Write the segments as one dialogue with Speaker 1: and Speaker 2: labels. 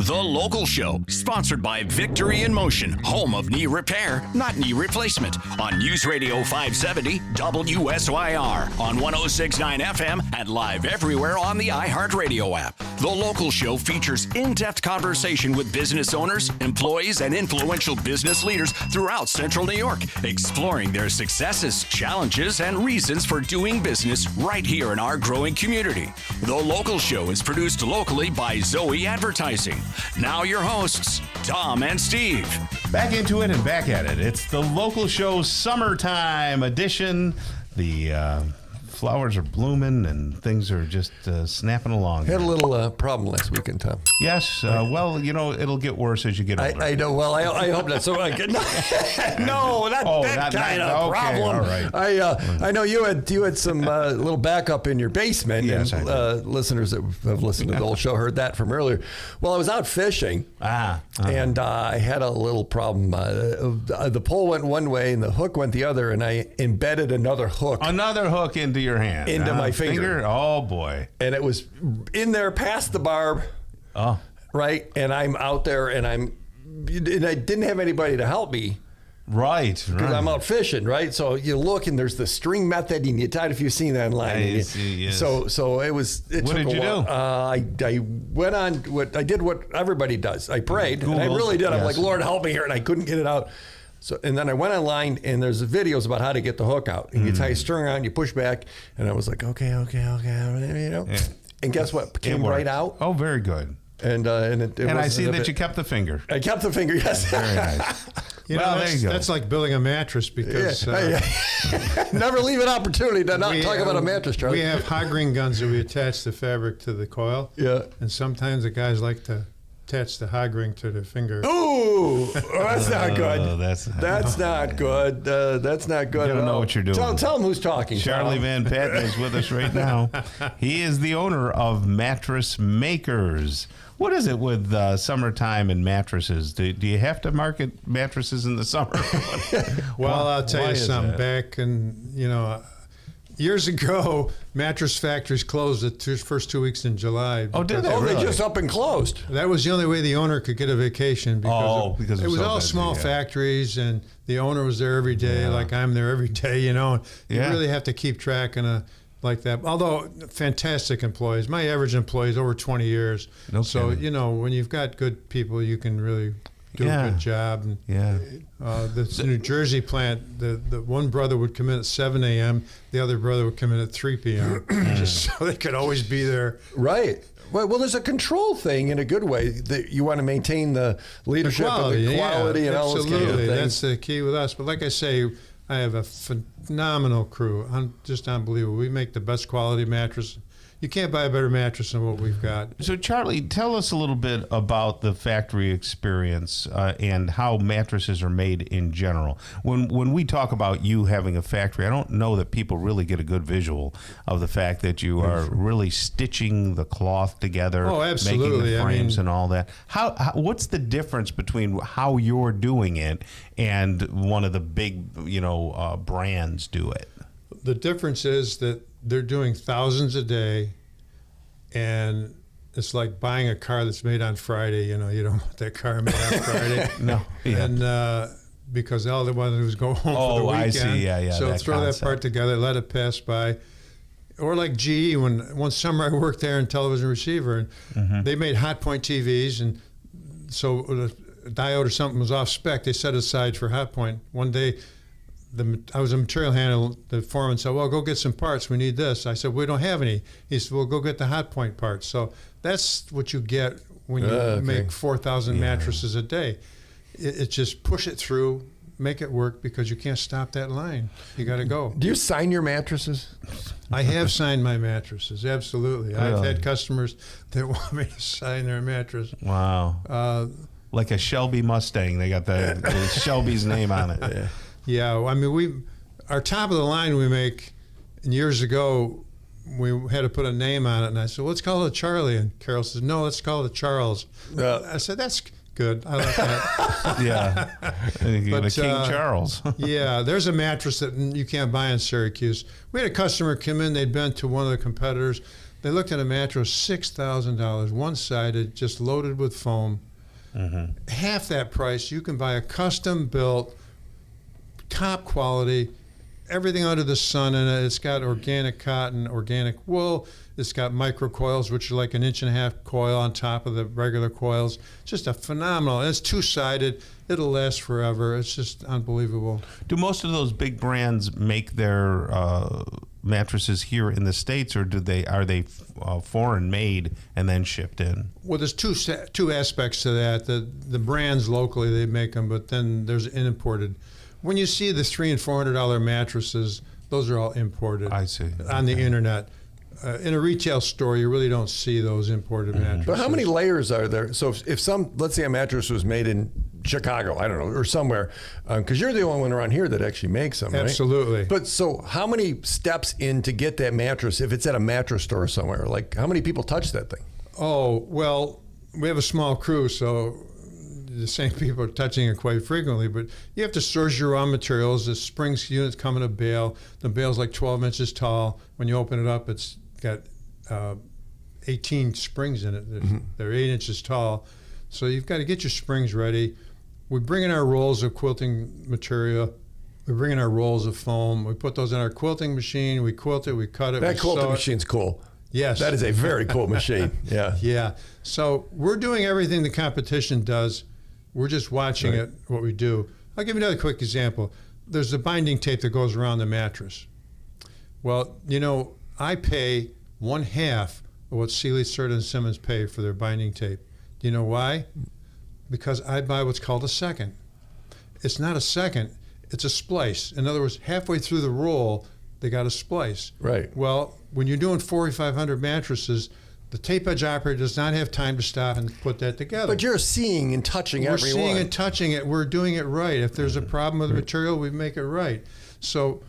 Speaker 1: The Local Show, sponsored by Victory in Motion, home of knee repair, not knee replacement, on News Radio 570 WSYR, on 106.9 FM, and live everywhere on the iHeartRadio app. The Local Show features in-depth conversation with business owners, employees, and influential business leaders throughout Central New York, exploring their successes, challenges, and reasons for doing business right here in our growing community. The Local Show is produced locally by Zoe Advertising. Now your hosts, Tom and Steve.
Speaker 2: Back into it and back at it. It's the Local Show Summertime edition. The flowers are blooming and things are just snapping along.
Speaker 3: Had a little problem last weekend, Tom.
Speaker 2: Yes. Well, you know, it'll get worse as you get older.
Speaker 3: I know. Well, I hope not. So no, that kind of problem.
Speaker 2: All right.
Speaker 3: I know you had some little backup in your basement.
Speaker 2: Yes,
Speaker 3: and listeners that have listened to the old show heard that from earlier. Well, I was out fishing. And I had a little problem. The pole went one way and the hook went the other, and I embedded another hook
Speaker 2: into your hand.
Speaker 3: Into my finger.
Speaker 2: Oh, boy.
Speaker 3: And it was in there past the barb.
Speaker 2: Oh.
Speaker 3: Right. And I'm out there and I didn't have anybody to help me.
Speaker 2: Right.
Speaker 3: Because I'm out fishing, right? So you look and there's the string method and you tie it if you've seen that online.
Speaker 2: Yes.
Speaker 3: So it was. What
Speaker 2: did you do?
Speaker 3: I went on. I did what everybody does. I prayed.
Speaker 2: Googled,
Speaker 3: and I really did.
Speaker 2: yes.
Speaker 3: I'm like, Lord, help me here. And I couldn't get it out. So, and then I went online and there's videos about how to get the hook out. And you tie a string around, you push back. And I was like, okay. You know. Yeah. And guess what? Came right out.
Speaker 2: Oh, very good.
Speaker 3: And
Speaker 2: I see that you kept the finger.
Speaker 3: I kept the finger, yes.
Speaker 2: Very nice.
Speaker 4: There you go. That's like building a mattress because...
Speaker 3: Never leave an opportunity to not talk about a mattress, Charlie.
Speaker 4: We have hog ring guns that we attach the fabric to the coil.
Speaker 3: Yeah.
Speaker 4: And sometimes the guys like to attach the hog ring to their finger.
Speaker 3: Ooh, that's not good.
Speaker 2: That's
Speaker 3: not good. That's not good.
Speaker 2: You don't know what you're doing.
Speaker 3: Tell him who's talking.
Speaker 2: Charlie VanPatten is with us right now. He is the owner of Mattress Makers. What is it with summertime and mattresses? Do you have to market mattresses in the summer?
Speaker 4: Well, I'll tell you something. Back in, years ago, mattress factories closed the first 2 weeks in July.
Speaker 2: Oh, did they?
Speaker 3: Oh,
Speaker 2: really?
Speaker 3: they just up and closed.
Speaker 4: That was the only way the owner could get a vacation because it was all small factories and the owner was there every day, like I'm there every day, You really have to keep track like that. Although fantastic employees. My average employee is over 20 years.
Speaker 2: No
Speaker 4: so,
Speaker 2: kidding.
Speaker 4: when you've got good people, you can really do a good job. And, the New Jersey plant, the one brother would come in at 7 a.m., the other brother would come in at 3 p.m. just so they could always be there.
Speaker 3: Right. Well, there's a control thing in a good way that you want to maintain the leadership and the quality and all those kind of things.
Speaker 4: That's the key with us. But like I say, I have a phenomenal crew. Just unbelievable. We make the best quality mattress. You can't buy a better mattress than what we've got.
Speaker 2: So, Charlie, tell us a little bit about the factory experience and how mattresses are made in general. When we talk about you having a factory, I don't know that people really get a good visual of the fact that you are really stitching the cloth together, making the frames and all that. What's the difference between how you're doing it and one of the big, brands do it?
Speaker 4: The difference is that they're doing thousands a day, and it's like buying a car that's made on Friday. You don't want that car made on Friday.
Speaker 2: No. Yeah.
Speaker 4: And because all they want to do is go home for the weekend.
Speaker 2: I see. Yeah.
Speaker 4: So throw that part together, let it pass by. Or like GE, one summer I worked there in television receiver, and they made hot point TVs, and so a diode or something was off spec. They set it aside for hot point. One day, I was a material handler. The foreman said, well, go get some parts. We need this. I said, we don't have any. He said, well, go get the hot point parts. So that's what you get when you make 4,000 mattresses a day. It's just push it through, make it work, because you can't stop that line. You got to go.
Speaker 3: Do you sign your mattresses?
Speaker 4: I have signed my mattresses, absolutely. Really? I've had customers that want me to sign their mattress.
Speaker 2: Wow. Like a Shelby Mustang. They got the Shelby's name on it.
Speaker 4: Yeah, I mean, our top of the line we make, and years ago, we had to put a name on it, and I said, let's call it a Charlie. And Carol says, no, let's call it a Charles. I said, that's good. I like that.
Speaker 2: Yeah. But, King Charles.
Speaker 4: Yeah, there's a mattress that you can't buy in Syracuse. We had a customer come in, they'd been to one of the competitors. They looked at a mattress, $6,000, one-sided, just loaded with foam. Half that price, you can buy a custom-built, top quality, everything under the sun in it. It's got organic cotton, organic wool. It's got micro coils, which are like 1.5 inch coil on top of the regular coils. Just a phenomenal. It's two-sided. It'll last forever. It's just unbelievable.
Speaker 2: Do most of those big brands make their mattresses here in the States, or are they foreign made and then shipped in?
Speaker 4: Well, there's two aspects to that. The brands locally, they make them, but then there's imported. When you see the $300 and $400 mattresses, those are all imported.
Speaker 2: I see.
Speaker 4: On the internet. In a retail store, you really don't see those imported mattresses.
Speaker 3: But how many layers are there? So if let's say a mattress was made in Chicago, I don't know, or somewhere, because you're the only one around here that actually makes them, right?
Speaker 4: Absolutely.
Speaker 3: But so how many steps in to get that mattress if it's at a mattress store somewhere? Like how many people touch that thing?
Speaker 4: Oh, well, we have a small crew, so the same people are touching it quite frequently, but you have to source your raw materials. The springs units come in a bale. The bale's like 12 inches tall. When you open it up, it's got 18 springs in it. They're 8 inches tall. So you've got to get your springs ready. We bring in our rolls of quilting material. We bring in our rolls of foam. We put those in our quilting machine. We quilt it. We cut it.
Speaker 3: That quilting machine's cool.
Speaker 4: Yes.
Speaker 3: That is a very cool machine. Yeah.
Speaker 4: Yeah. So we're doing everything the competition does. We're just watching it, what we do. I'll give you another quick example. There's a binding tape that goes around the mattress. Well, you know, I pay 1/2 of what Sealy, Serta, and Simmons pay for their binding tape. Do you know why? Because I buy what's called a second. It's not a second, it's a splice. In other words, halfway through the roll, they got a splice.
Speaker 3: Right.
Speaker 4: Well, when you're doing 4,500 mattresses, the tape edge operator does not have time to stop and put that together.
Speaker 3: But you're seeing and touching every one.
Speaker 4: We're seeing and touching it. We're doing it right. If there's a problem with the material, we make it right. So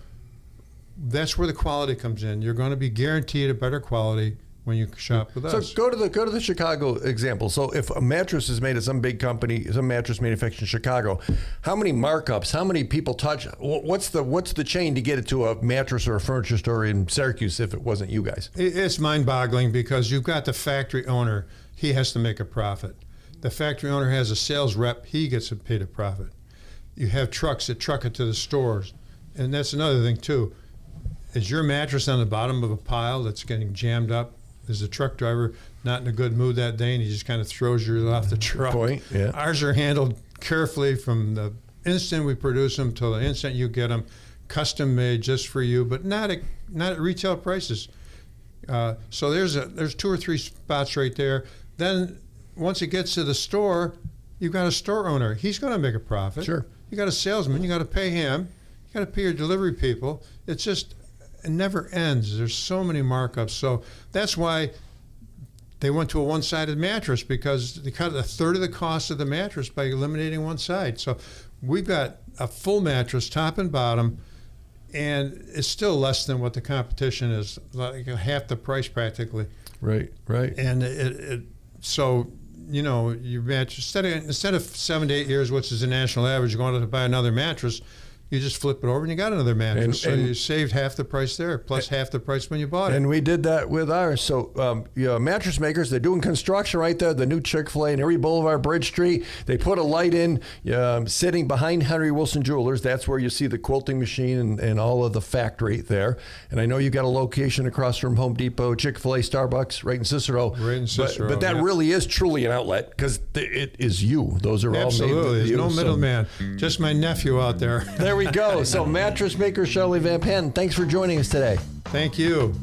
Speaker 4: that's where the quality comes in. You're going to be guaranteed a better quality when you shop with us.
Speaker 3: So go to the Chicago example. So if a mattress is made at some big company, some mattress manufacturer in Chicago, how many markups? How many people touch? What's the chain to get it to a mattress or a furniture store in Syracuse if it wasn't you guys?
Speaker 4: It's mind-boggling because you've got the factory owner. He has to make a profit. The factory owner has a sales rep. He gets paid a profit. You have trucks that truck it to the stores, and that's another thing too. Is your mattress on the bottom of a pile that's getting jammed up? Is the truck driver not in a good mood that day and he just kind of throws yours off the truck?
Speaker 3: Point, yeah.
Speaker 4: Ours are handled carefully from the instant we produce them till the instant you get them, custom made just for you, but not at retail prices. So there's 2 or 3 spots right there. Then once it gets to the store, you've got a store owner. He's going to make a profit.
Speaker 3: Sure.
Speaker 4: You got a salesman. You got to pay him. You got to pay your delivery people. It's just. It never ends. There's so many markups. So that's why they went to a one-sided mattress, because they cut 1/3 of the cost of the mattress by eliminating one side. So we've got a full mattress, top and bottom, and it's still less than what the competition is, like half the price practically.
Speaker 3: Right.
Speaker 4: And so, you know, your mattress, instead of 7 to 8 years, which is the national average, you're going to buy another mattress. You just flip it over and you got another mattress. So you saved half the price there, plus half the price when you bought it.
Speaker 3: And we did that with ours. So mattress makers, they're doing construction right there, the new Chick-fil-A in Erie Boulevard, Bridge Street. They put a light in sitting behind Henry Wilson Jewelers. That's where you see the quilting machine and all of the factory there. And I know you've got a location across from Home Depot, Chick-fil-A, Starbucks, right in Cicero.
Speaker 4: Right in Cicero.
Speaker 3: But that really is truly an outlet, because it is you. Those are
Speaker 4: Absolutely.
Speaker 3: all made with you.
Speaker 4: There's no middleman. Just my nephew out there.
Speaker 3: There we go. So mattress maker Shirley VanPatten, thanks for joining us today.
Speaker 4: Thank you.